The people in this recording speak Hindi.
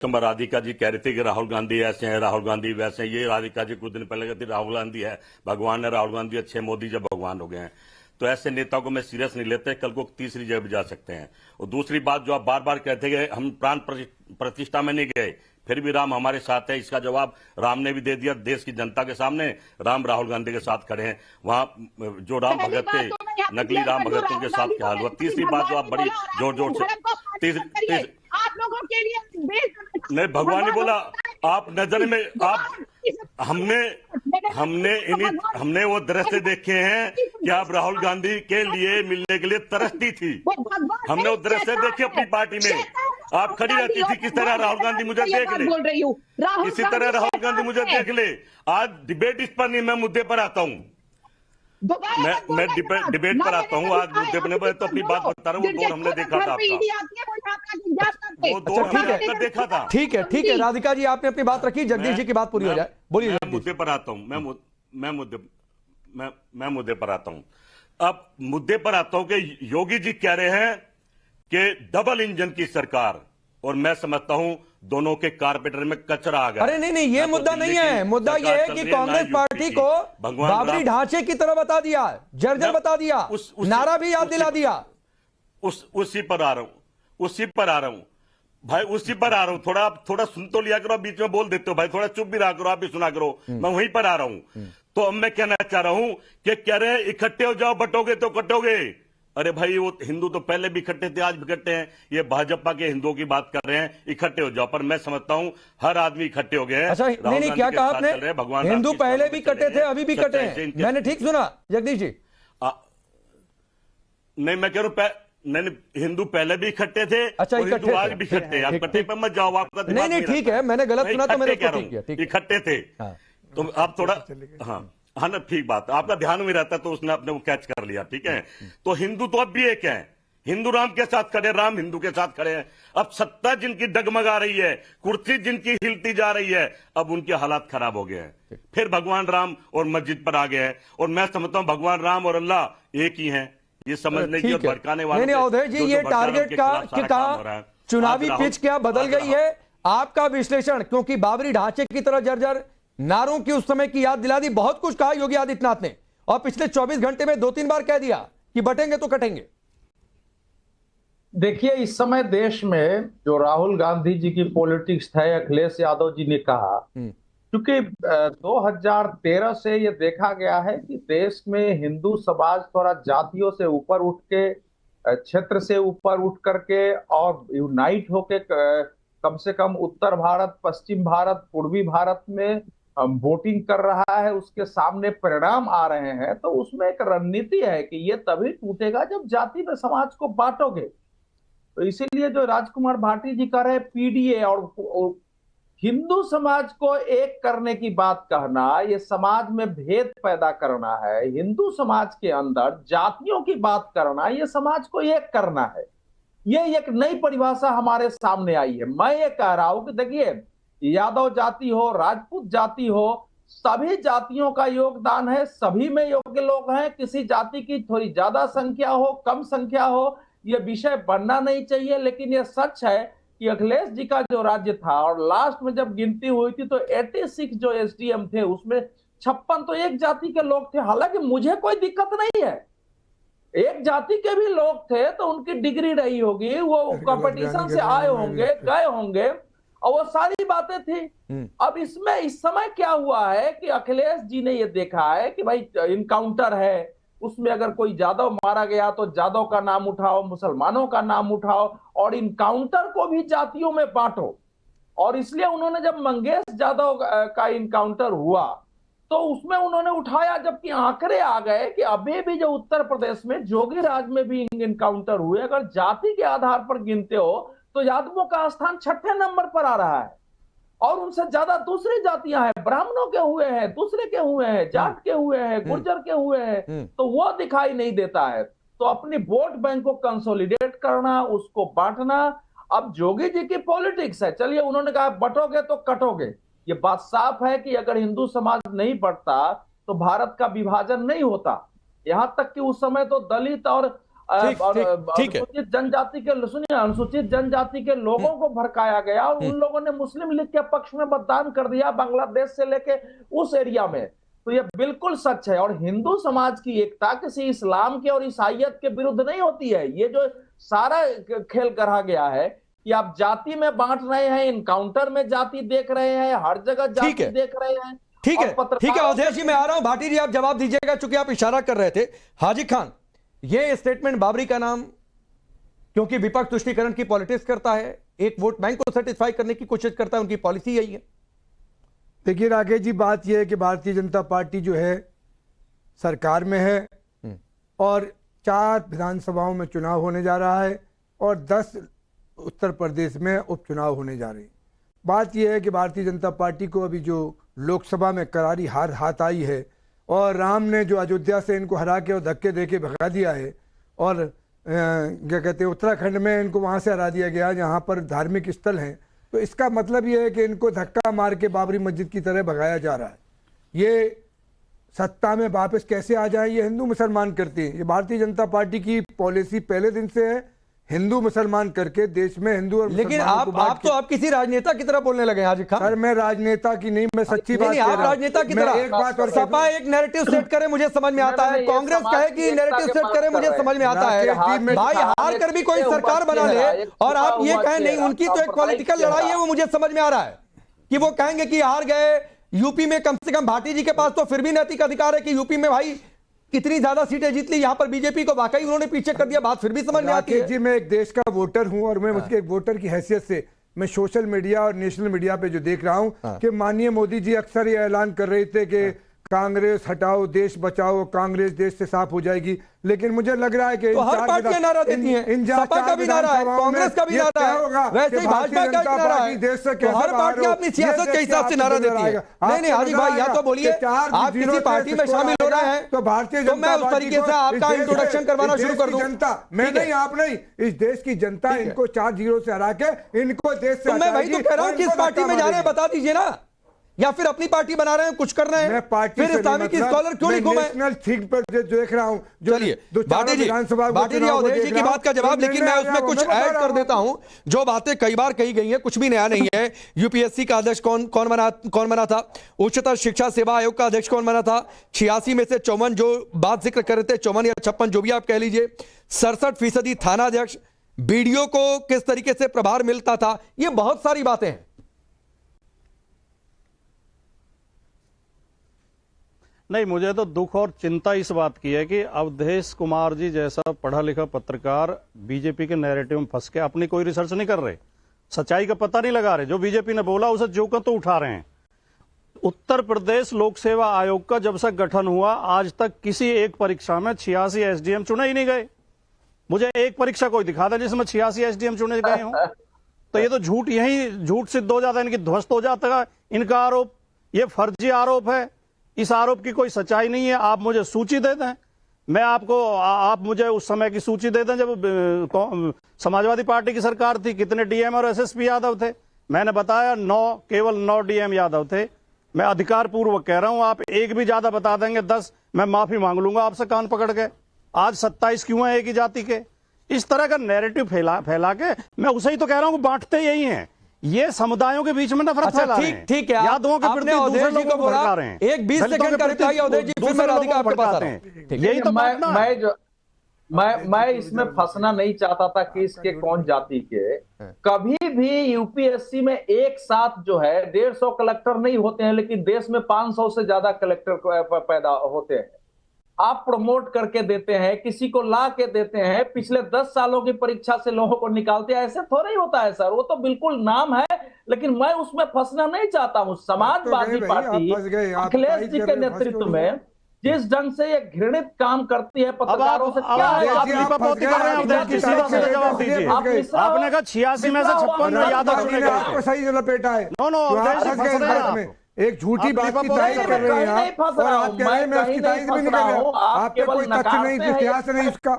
कमर राधिका जी कह रही थी कि राहुल गांधी ऐसे हैं, राहुल गांधी वैसे हैं। ये राधिका जी कुछ दिन पहले कहती राहुल गांधी है भगवान है, राहुल गांधी अच्छे, मोदी जब भगवान हो गए हैं। तो ऐसे नेताओं को मैं सीरियस नहीं लेते, कल को तीसरी जगह भी जा सकते हैं। और दूसरी बात जो आप बार बार कहते हैं हम प्राण प्रतिष्ठा में नहीं गए, फिर भी राम हमारे साथ है, इसका जवाब राम ने भी दे दिया देश की जनता के सामने। राम राहुल गांधी के साथ खड़े हैं। वहां जो राम भगत थे, नकली राम भगत, उनके साथ क्या हाल हुआ। तीसरी बात जो आप बड़ी जोर जोर से आप लोगों के लिए नहीं, भगवान ने बोला आप नजर में आप हमने वो दृश्य देखे हैं कि आप राहुल गांधी के लिए मिलने के लिए तरसती थी। हमने वो दृश्य देखे अपनी पार्टी में, आप खड़ी रहती थी किस तरह राहुल गांधी मुझे देख ले, बोल रही हूँ इसी तरह राहुल गांधी मुझे देख ले। आज डिबेट इस पर नहीं, मैं मुद्दे पर आता हूँ, मैं डिबेट पर आता हूँ। आज मुद्दे पर तो अपनी बात बता रहा हूँ। वो दौर हमने देखा था वो दौर हमने देखा था। ठीक है राधिका जी, आपने अपनी बात रखी, जगदीश जी की बात पूरी हो जाए, बोलिए। मैं मुद्दे पर आता हूँ, मैं मुद्दे पर आता हूँ। अब मुद्दे पर आता हूँ कि योगी जी कह रहे हैं कि डबल इंजन की सरकार, और मैं समझता हूं दोनों के कारपेटर में कचरा आ गया। अरे नहीं, ये मुद्दा नहीं है। मुद्दा ये है कि कांग्रेस पार्टी को बाबरी ढांचे की तरह बता दिया, जर्जर बता दिया, नारा भी याद दिला दिया। उसी पर आ रहा हूं भाई, उसी पर आ रहा हूं। थोड़ा सुन तो लिया करो, बीच में बोल देते हो भाई, थोड़ा चुप भी रहा करो, आप भी सुना करो। मैं वहीं पर आ रहा हूं। तो अब मैं कहना चाह रहा हूं कि कह रहे हैं इकट्ठे हो जाओ, बटोगे तो कटोगे। अरे भाई, वो हिंदू तो पहले भी इकट्ठे थे, आज भी इकट्ठे हैं। ये भाजपा के हिंदुओं की बात कर रहे हैं, इकट्ठे हो जाओ। पर मैं समझता हूं हर आदमी इकट्ठे हो गए हैं। अच्छा, नहीं, क्या कहा आपने? भगवान हिंदू पहले भी कटे थे, अभी भी कटे हैं। मैंने ठीक सुना जगदीश जी? नहीं, मैं कह रहा हूं नहीं, हिंदू पहले भी इकट्ठे थे। अच्छा, हिंदू आज भी इकट्ठे हैं। आप कट्टे पर मत जाओ, आपका नहीं, ठीक है, मैंने गलत सुना तो मैंने इकट्ठे थे। तो आप थोड़ा हाँ ना, ठीक बात, आपका ध्यान में रहता तो उसने अपने वो कैच कर लिया। ठीक है, तो हिंदू तो अब भी एक है, हिंदू राम के साथ खड़े, राम हिंदू के साथ खड़े हैं। अब सत्ता जिनकी डगमगा रही है, कुर्सी जिनकी हिलती जा रही है, अब उनके हालात खराब हो गए हैं। फिर भगवान राम और मस्जिद पर आ गए हैं। और मैं समझता हूं भगवान राम और अल्लाह एक ही हैं। ये समझने की और भड़काने वाले नहीं, अवधेश जी, ये टारगेट का चुनावी पिच क्या बदल गई है? आपका विश्लेषण, क्योंकि बाबरी ढांचे की तरह जर्जर, नारों की उस समय की याद दिला दी, बहुत कुछ कहा योगी आदित्यनाथ ने, और पिछले 24 घंटे में 2-3 बार कह दिया कि बटेंगे तो कटेंगे। देखिए, इस समय देश में जो राहुल गांधी जी की पॉलिटिक्स है, अखिलेश यादव जी ने कहा, क्योंकि 2013 से ये देखा गया है कि देश में हिंदू समाज थोड़ा जातियों से ऊपर उठ के, क्षेत्र से ऊपर उठ करके और यूनाइट होके कम से कम उत्तर भारत, पश्चिम भारत, पूर्वी भारत में वोटिंग कर रहा है। उसके सामने परिणाम आ रहे हैं। तो उसमें एक रणनीति है कि ये तभी टूटेगा जब जाति में समाज को बांटोगे। तो इसीलिए जो राजकुमार भाटी जी कर रहे हैं पीडीए और हिंदू समाज को एक करने की बात कहना, ये समाज में भेद पैदा करना है। हिंदू समाज के अंदर जातियों की बात करना, ये समाज को एक करना है। ये एक नई परिभाषा हमारे सामने आई है। मैं ये कह रहा हूं कि देखिए, यादव जाति हो, राजपूत जाति हो, सभी जातियों का योगदान है, सभी में योग्य लोग हैं। किसी जाति की थोड़ी ज्यादा संख्या हो, कम संख्या हो, ये विषय बनना नहीं चाहिए। लेकिन ये सच है कि अखिलेश जी का जो राज्य था, और लास्ट में जब गिनती हुई थी तो 86 जो एसडीएम थे, उसमें 56 तो एक जाति के लोग थे। हालांकि मुझे कोई दिक्कत नहीं है, एक जाति के भी लोग थे तो उनकी डिग्री रही होगी, वो कंपटीशन से आए होंगे, गए होंगे, और वो सारी बातें थी। अब इसमें इस समय क्या हुआ है कि अखिलेश जी ने ये देखा है कि भाई इनकाउंटर है, उसमें अगर कोई जादव मारा गया तो जादव का नाम उठाओ, मुसलमानों का नाम उठाओ, और इनकाउंटर को भी जातियों में बांटो। और इसलिए उन्होंने जब मंगेश जादव का इनकाउंटर हुआ तो उसमें उन्होंने उठाया, जबकि आंकड़े आ गए कि अभी भी जो उत्तर प्रदेश में जोगी राज में भी इनकाउंटर हुए, अगर जाति के आधार पर गिनते हो तो यादवों का स्थान 6ठे नंबर पर आ रहा है। और उनसे ज्यादा दूसरी जातियां हैं, ब्राह्मणों के हुए हैं, दूसरे के हुए हैं, जाट के हुए हैं, गुर्जर के हुए हैं, तो वो दिखाई नहीं देता है। तो अपनी वोट बैंक को कंसोलिडेट करना, उसको बांटना, अब जोगी जी की पॉलिटिक्स है। चलिए, उन्होंने कहा बटोगे तो कटोगे। ये बात साफ है कि अगर हिंदू समाज नहीं बढ़ता तो भारत का विभाजन नहीं होता। यहां तक कि उस समय तो दलित और ठीक है। अनुसूचित जनजाति के, सुनिए, अनुसूचित जनजाति के लोगों को भड़काया गया और उन लोगों ने मुस्लिम लीग के पक्ष में मतदान कर दिया बांग्लादेश से लेके उस एरिया में। तो ये बिल्कुल सच है। और हिंदू समाज की एकता किसी इस्लाम के और ईसाइयत के विरुद्ध नहीं होती है। ये जो सारा खेल करा गया है कि आप जाति में बांट रहे हैं, इनकाउंटर में जाति देख रहे हैं, हर जगह जाति देख रहे हैं। ठीक है, ठीक है अवधेश जी, मैं आ रहा हूं। भाटी जी आप जवाब दीजिएगा, चूंकि आप इशारा कर रहे थे। हाजी खान, ये स्टेटमेंट बाबरी का नाम, क्योंकि विपक्ष तुष्टीकरण की पॉलिटिक्स करता है, एक वोट बैंक को सेटिस्फाई करने की कोशिश करता है, उनकी पॉलिसी यही है। देखिए राकेश जी, बात यह है कि भारतीय जनता पार्टी जो है सरकार में है और 4 विधानसभाओं में चुनाव होने जा रहा है और 10 उत्तर प्रदेश में उपचुनाव होने जा रहे हैं। बात यह है कि भारतीय जनता पार्टी को अभी जो लोकसभा में करारी हार हाथ आई है और राम ने जो अयोध्या से इनको हरा के और धक्के दे के भगा दिया है और क्या कहते हैं उत्तराखंड में इनको वहाँ से हरा दिया गया जहाँ पर धार्मिक स्थल हैं, तो इसका मतलब ये है कि इनको धक्का मार के बाबरी मस्जिद की तरह भगाया जा रहा है। ये सत्ता में वापस कैसे आ जाए ये हिंदू मुसलमान करते हैं। ये भारतीय जनता पार्टी की पॉलिसी पहले दिन से है, हिंदू मुसलमान करके देश में हिंदू और लेकिन आप तो आप किसी राजनेता की तरह बोलने लगे हाजी खान। सर मैं राजनेता की नहीं, मैं सच्ची बात कह रहा हूं। आप राजनेता की तरह, एक बात और सपा एक नैरेटिव सेट करे मुझे समझ में आता है, कांग्रेस कहे कि नैरेटिव सेट करे मुझे समझ में आता है। भाई हार कर भी कोई सरकार बना ले और आप ये कहें नहीं उनकी तो एक पॉलिटिकल लड़ाई है, वो मुझे समझ में आ रहा है कि वो कहेंगे कि हार गए। यूपी में कम से कम भाटी जी के पास तो फिर भी नैतिक अधिकार है कि यूपी में भाई इतनी ज्यादा सीटें जीत ली, यहां पर बीजेपी को वाकई उन्होंने पीछे कर दिया, बात फिर भी समझ में आती है। जी मैं एक देश का वोटर हूं और मैं उसके एक वोटर की हैसियत से मैं सोशल मीडिया और नेशनल मीडिया पे जो देख रहा हूं कि माननीय मोदी जी अक्सर ये ऐलान कर रहे थे कि कांग्रेस हटाओ देश बचाओ, कांग्रेस देश से साफ हो जाएगी, लेकिन मुझे लग रहा है कि तो हर पार्टियां नारा देती हैं, सपा का भी नारा है, कांग्रेस का भी नारा है, वैसे ही भाजपा का नारा है। तो हर पार्टियां अपनी सियासत के हिसाब से नारा देती है। नहीं हाजी भाई, या तो बोलिए आप किसी पार्टी में शामिल हो रहे हैं तो भारतीय तो मैं उस तरीके से आपका इंट्रोडक्शन करवाना शुरू कर दूं। जनता, मैं नहीं, आप नहीं, इस देश की जनता इनको 4-0 से हरा के इनको देश से, मैं वही तो कह रहा हूं किस पार्टी में जा रहे हैं बता दीजिए ना, या फिर अपनी पार्टी बना रहे हैं, कुछ कर रहे हैं। मैं पार्टी फिर इस्लामिक स्कॉलर क्यों नहीं घूमे? नेशनल थिंक पर जो देख रहा हूं, चलिए भाटी जी अवधेश जी की बात का जवाब, लेकिन मैं उसमें कुछ ऐड कर देता हूं। जो बातें कई बार कही गई हैं, कुछ भी नया नहीं है। यूपीएससी का अध्यक्ष कौन बना था, उच्चतर शिक्षा सेवा आयोग का अध्यक्ष कौन बना था, 86 में से 54 जो बात जिक्र कर रहे थे, 54 या 56 जो भी आप कह लीजिए, 67% थाना अध्यक्ष, बीडीओ को किस तरीके से प्रभार मिलता था, ये बहुत सारी बातें हैं। नहीं, मुझे तो दुख और चिंता इस बात की है कि अवधेश कुमार जी जैसा पढ़ा लिखा पत्रकार बीजेपी के नैरेटिव में फंस के अपनी कोई रिसर्च नहीं कर रहे, सच्चाई का पता नहीं लगा रहे, जो बीजेपी ने बोला उसे जो का तो उठा रहे हैं। उत्तर प्रदेश लोक सेवा आयोग का जब से गठन हुआ आज तक किसी एक परीक्षा में 86 एसडीएम चुने ही नहीं गए। मुझे एक परीक्षा कोई दिखा दे जिसमें 86 एसडीएम चुने गए हों। तो ये तो झूठ, यही झूठ सिद्ध हो जाता है, इनकी ध्वस्त हो जाता है इनका आरोप। ये फर्जी आरोप है, इस आरोप की कोई सच्चाई नहीं है। आप मुझे सूची दे दें, मैं आप मुझे उस समय की सूची दे दें जब समाजवादी पार्टी की सरकार थी, कितने डीएम और एसएसपी यादव थे। मैंने बताया 9, केवल 9 डीएम यादव थे। मैं अधिकार पूर्वक कह रहा हूं, आप एक भी ज्यादा बता देंगे 10, मैं माफी मांग लूंगा आपसे कान पकड़ के। आज 27 क्यों है एक ही जाति के? इस तरह का नैरेटिव फैला के, मैं उसे ही तो कह रहा हूं कि बांटते यही हैं, ये समुदायों के बीच में नफरत फैला रहे हैं। ठीक है, यादवों के प्रति दूसरे लोगों को भड़का रहे हैं। एक 20 सेकंड का रिप्लाई अवधेश जी, फिर मैं राधिका आपके पास आता हूं। यही तो बांटना है। मैं इसमें फंसना नहीं चाहता था कि इसके कौन जाति के। कभी भी यूपीएससी में एक साथ जो है 150 कलेक्टर नहीं होते हैं, लेकिन देश में 500 से ज्यादा कलेक्टर पैदा होते हैं। आप प्रमोट करके देते हैं, किसी को ला के देते हैं, पिछले 10 सालों की परीक्षा से लोगों को निकालते हैं, ऐसे थोड़ा ही होता है सर। वो तो बिल्कुल नाम है, लेकिन मैं उसमें फंसना नहीं चाहता हूँ। समाजवादी पार्टी अखिलेश जी के नेतृत्व में जिस ढंग से ये घृणित काम करती है पत्रकारों से, क्या है आपने कहा 86 में से 56 में यादव चुने गए, सही लपेटा है। नो एक झूठी बात की तारीफ कर रहे हैं आप, और आप कह रहे हैं मैं उसकी तारीफ भी नहीं कर रहा हूं। आपके कोई तथ्य नहीं, इतिहास नहीं उसका।